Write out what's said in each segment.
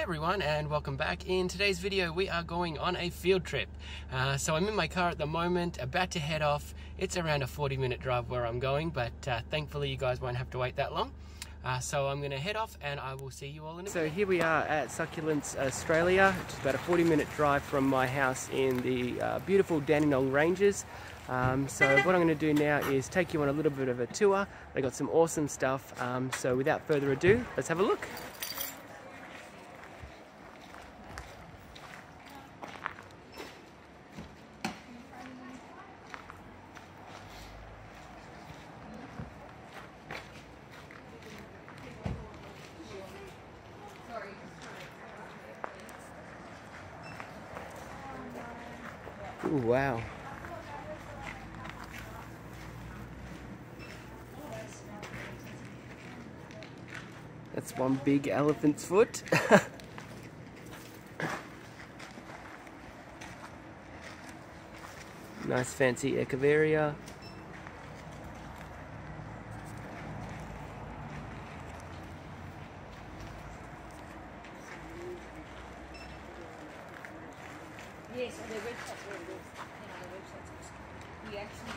everyone, and welcome back. In today's video we are going on a field trip. So I'm in my car at the moment, about to head off. It's around a 40-minute drive where I'm going, but thankfully you guys won't have to wait that long. So I'm going to head off and I will see you all in a minute. So here we are at Succulents Australia, just about a 40-minute drive from my house in the beautiful Dandenong Ranges. So what I'm going to do now is take you on a little bit of a tour. They got some awesome stuff, so without further ado, let's have a look. Ooh, wow. That's one big elephant's foot. Nice fancy Echeveria. Yes, their website's really good. Their website's we actually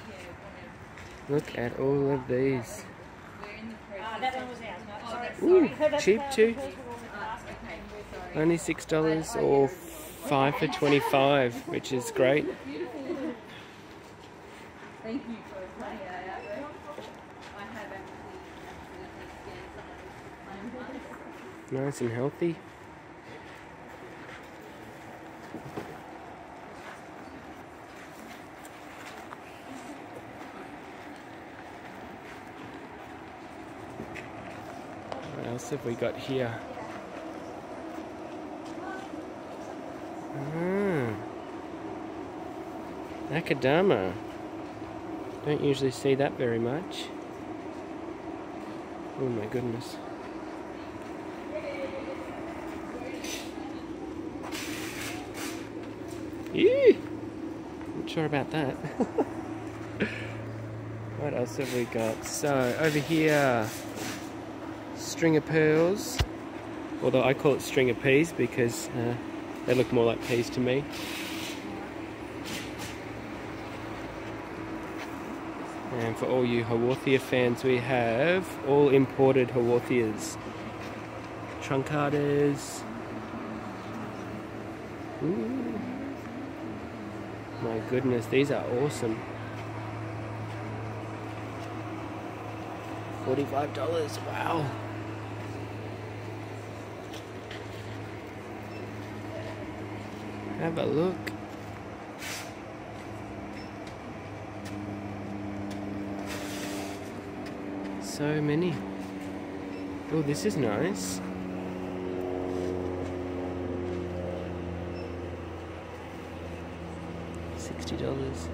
Look at all of these. we're in the process. That one was ours. Ooh, cheap too. Only $6 or 5 for 25, which is great. Thank you for playing that out there. I have actually scanned some. Nice and healthy. What else have we got here? Macadama. Don't usually see that very much. Oh my goodness. Eee! Not sure about that. What else have we got? So over here, string of pearls. Although I call it string of peas because they look more like peas to me. And for all you Haworthia fans, we have all imported Haworthias. Truncatas. Ooh. My goodness, these are awesome. $45, wow. Have a look. So many. Oh, this is nice. $60.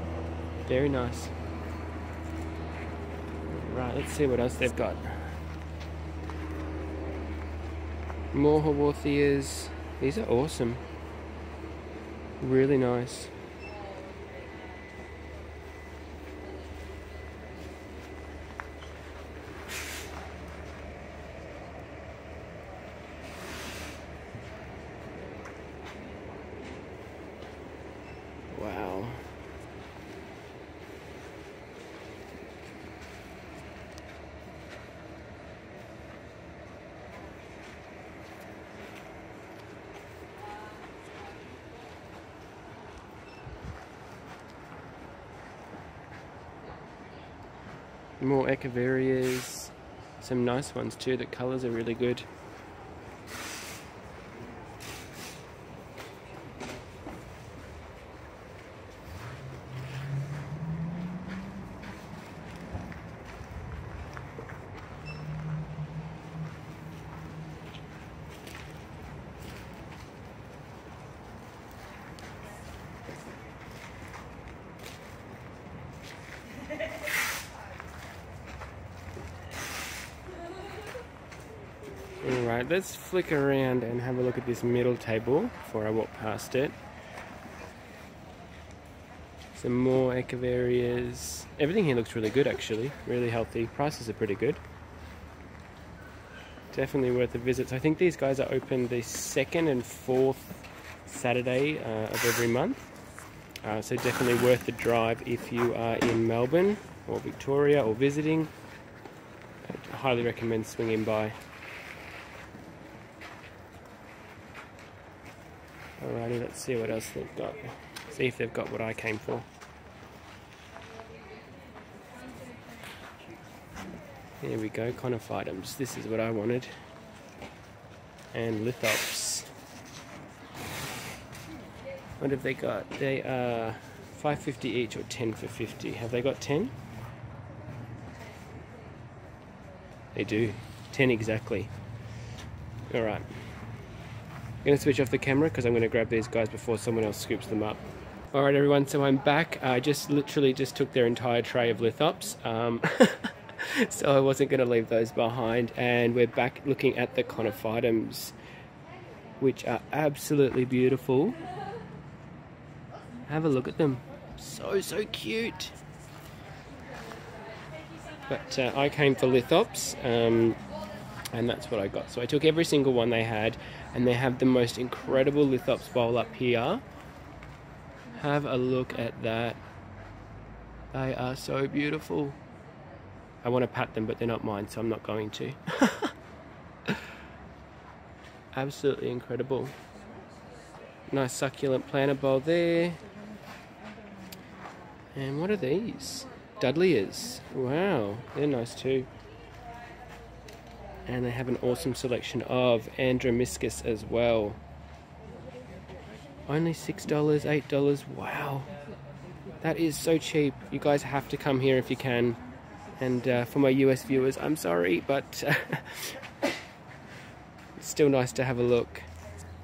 Very nice. Right, let's see what else they've got. More Haworthias. These are awesome. Really nice. Wow. More Echeverias, some nice ones too, the colours are really good. Alright, let's flick around and have a look at this middle table before I walk past it. Some more Echeverias. Everything here looks really good actually, really healthy. Prices are pretty good. Definitely worth a visit. So I think these guys are open the 2nd and 4th Saturday of every month. So definitely worth the drive if you are in Melbourne or Victoria or visiting. I highly recommend swinging by. Alrighty, let's see what else they've got. See if they've got what I came for. Here we go, conophytums. This is what I wanted. And lithops. What have they got? They are $5.50 each or 10 for $50. Have they got 10? They do. 10 exactly. Alright. I'm going to switch off the camera because I'm going to grab these guys before someone else scoops them up. Alright everyone, so I'm back. I literally just took their entire tray of lithops. So I wasn't going to leave those behind, and we're back looking at the conophytums, which are absolutely beautiful. Have a look at them. So cute. But I came for lithops, and that's what I got. So I took every single one they had, and they have the most incredible lithops bowl up here. Have a look at that. They are so beautiful. I want to pat them, but they're not mine, so I'm not going to. Absolutely incredible. Nice succulent planter bowl there. And what are these? Dudleyas. Wow, they're nice too. And they have an awesome selection of Andromiscus as well. Only $6, $8. Wow. That is so cheap. You guys have to come here if you can. And for my US viewers, I'm sorry, but it's still nice to have a look.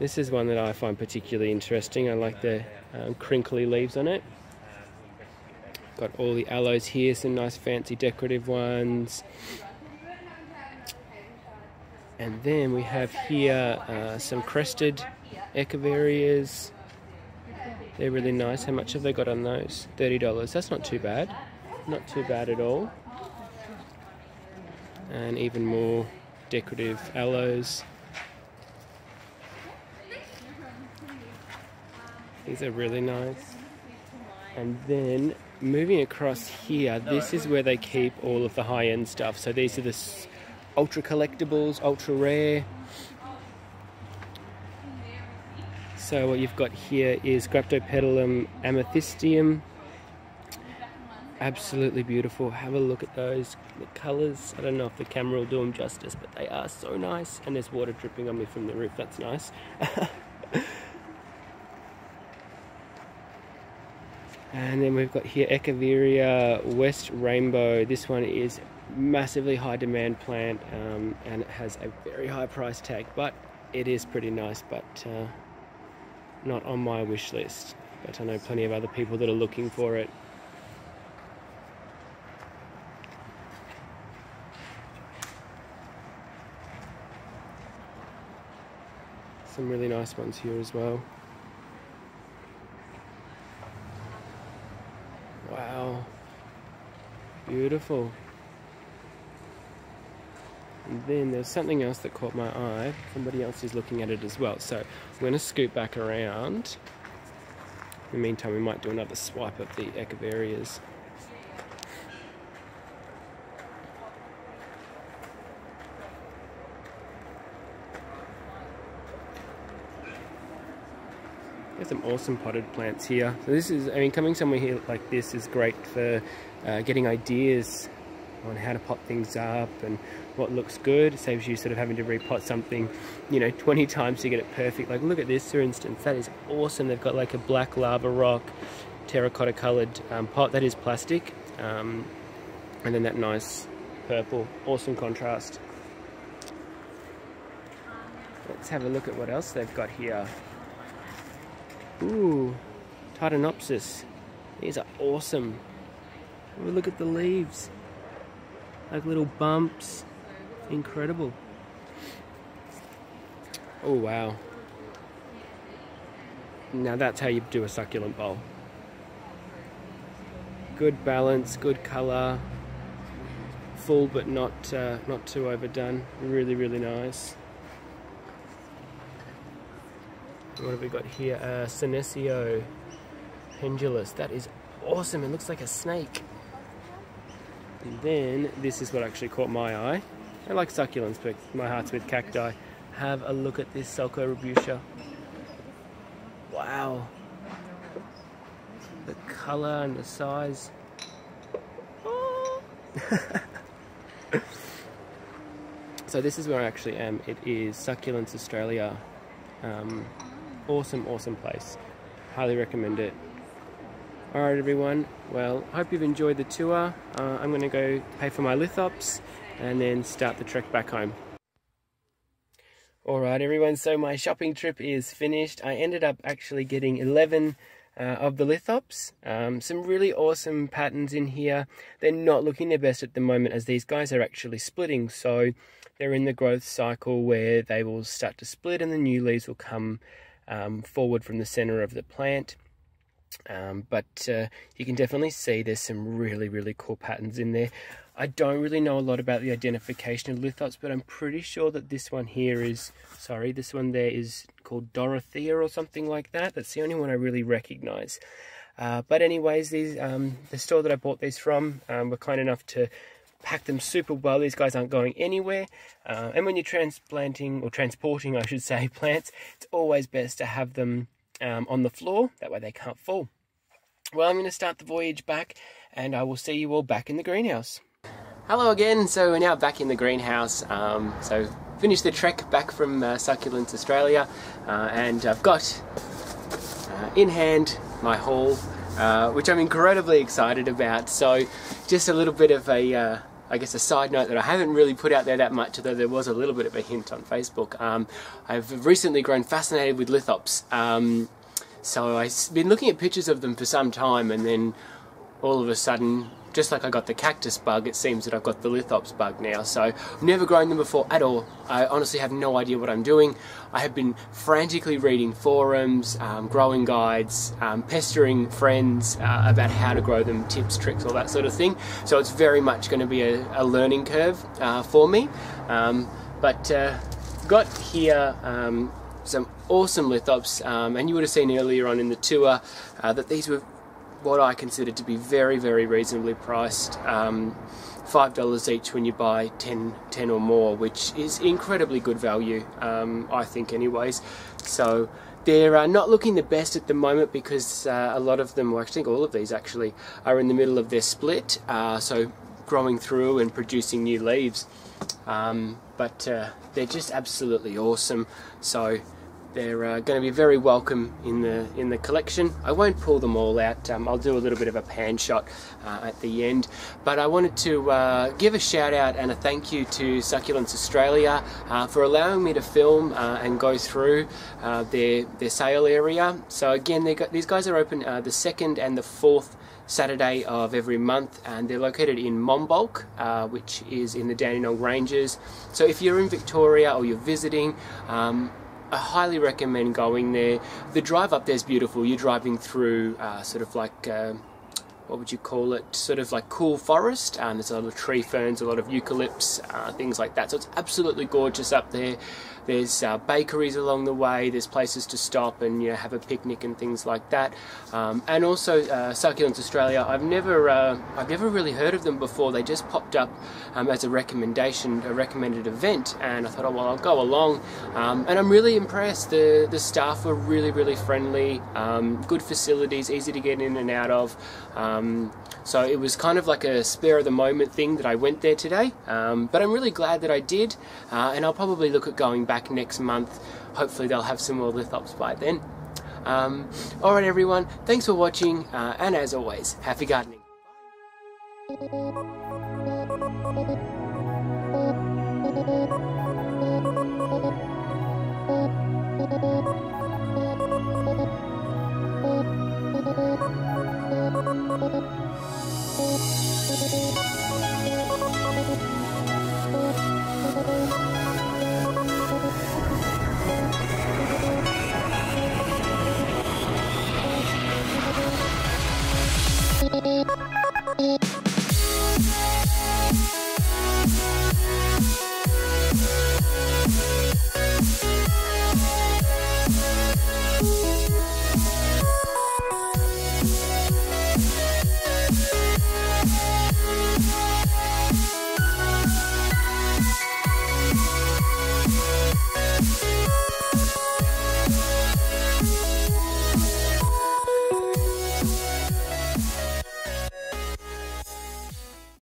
This is one that I find particularly interesting. I like the crinkly leaves on it. Got all the aloes here, some nice fancy decorative ones. And then we have here some crested echeverias. They're really nice. How much have they got on those? $30. That's not too bad. Not too bad at all. And even more decorative aloes. These are really nice. And then moving across here, this is where they keep all of the high-end stuff. So these are the ultra collectibles, ultra rare. So what you've got here is Graptopedilum amethystium. Absolutely beautiful. Have a look at those. The colours, I don't know if the camera will do them justice, but they are so nice. And there's water dripping on me from the roof. That's nice. And then we've got here Echeveria West Rainbow. This one is massively high demand plant, and it has a very high price tag, but it is pretty nice, but not on my wish list. But I know plenty of other people that are looking for it. Some really nice ones here as well. Wow, beautiful. And then there's something else that caught my eye. Somebody else is looking at it as well. So I'm going to scoot back around. In the meantime, we might do another swipe of the echeverias. There's some awesome potted plants here. So this is, I mean, coming somewhere here like this is great for getting ideas on how to pot things up and what looks good. It saves you sort of having to repot something, 20 times to get it perfect. Like, look at this, for instance. That is awesome. They've got like a black lava rock, terracotta coloured pot. That is plastic. And then that nice purple. Awesome contrast. Let's have a look at what else they've got here. Ooh, Titanopsis. These are awesome. Have a look at the leaves. Like little bumps. Incredible. Oh, wow. Now that's how you do a succulent bowl. Good balance, good colour. full but not too overdone. Really, really nice. What have we got here? Senecio pendulous. That is awesome. It looks like a snake. And then this is what actually caught my eye. I like succulents, but my heart's with cacti. Have a look at this Sulco Rubutia. Wow. The colour and the size. Oh. So this is where I actually am. It is Succulents Australia. Awesome place. Highly recommend it. Alright everyone, well, hope you've enjoyed the tour. I'm going to go pay for my lithops and then start the trek back home. Alright everyone, so my shopping trip is finished. I ended up actually getting 11 of the lithops. Some really awesome patterns in here. They're not looking their best at the moment as these guys are actually splitting, so they're in the growth cycle where they will start to split and the new leaves will come forward from the center of the plant. But you can definitely see there's some really cool patterns in there. I don't really know a lot about the identification of lithops, but I'm pretty sure that this one here is, sorry, this one there is called Dorothea or something like that. That's the only one I really recognize. But anyways, these the store that I bought these from were kind enough to pack them super well. These guys aren't going anywhere. And when you're transplanting, or transporting I should say, plants, it's always best to have them on the floor, that way they can't fall. Well, I'm going to start the voyage back and I will see you all back in the greenhouse. Hello again, so we're now back in the greenhouse. So finished the trek back from Succulents Australia and I've got in hand my haul, which I'm incredibly excited about. So just a little bit of a I guess a side note that I haven't really put out there that much, although there was a little bit of a hint on Facebook. I've recently grown fascinated with lithops. So I've been looking at pictures of them for some time, and then all of a sudden, just like I got the cactus bug, it seems that I've got the lithops bug now. So I've never grown them before at all. I honestly have no idea what I'm doing. I have been frantically reading forums, growing guides, pestering friends about how to grow them, tips, tricks, all that sort of thing. So it's very much going to be a learning curve for me. But got here some awesome lithops, and you would have seen earlier on in the tour that these were what I consider to be very reasonably priced. $5 each when you buy 10 or more, which is incredibly good value, I think anyways. So they're not looking the best at the moment because a lot of them, well, I think all of these actually, are in the middle of their split, so growing through and producing new leaves. But they're just absolutely awesome. So they're going to be very welcome in the collection. I won't pull them all out. I'll do a little bit of a pan shot at the end. But I wanted to give a shout out and a thank you to Succulents Australia for allowing me to film and go through their sale area. So again, these guys are open the 2nd and the 4th Saturday of every month, and they're located in Monbulk, which is in the Dandenong Ranges. So if you're in Victoria or you're visiting, I highly recommend going there. The drive up there is beautiful. You're driving through sort of like, what would you call it? Sort of like cool forest. There's a lot of tree ferns, a lot of eucalypts, things like that. So it's absolutely gorgeous up there. There's bakeries along the way. There's places to stop and have a picnic and things like that. And also Succulents Australia. I've never really heard of them before. They just popped up as a recommended event, and I thought, oh well, I'll go along. And I'm really impressed. The staff were really friendly. Good facilities, easy to get in and out of. So it was kind of like a spur of the moment thing that I went there today, but I'm really glad that I did, and I'll probably look at going back next month. Hopefully they'll have some more lithops by then. Alright everyone, thanks for watching, and as always, happy gardening. Bye.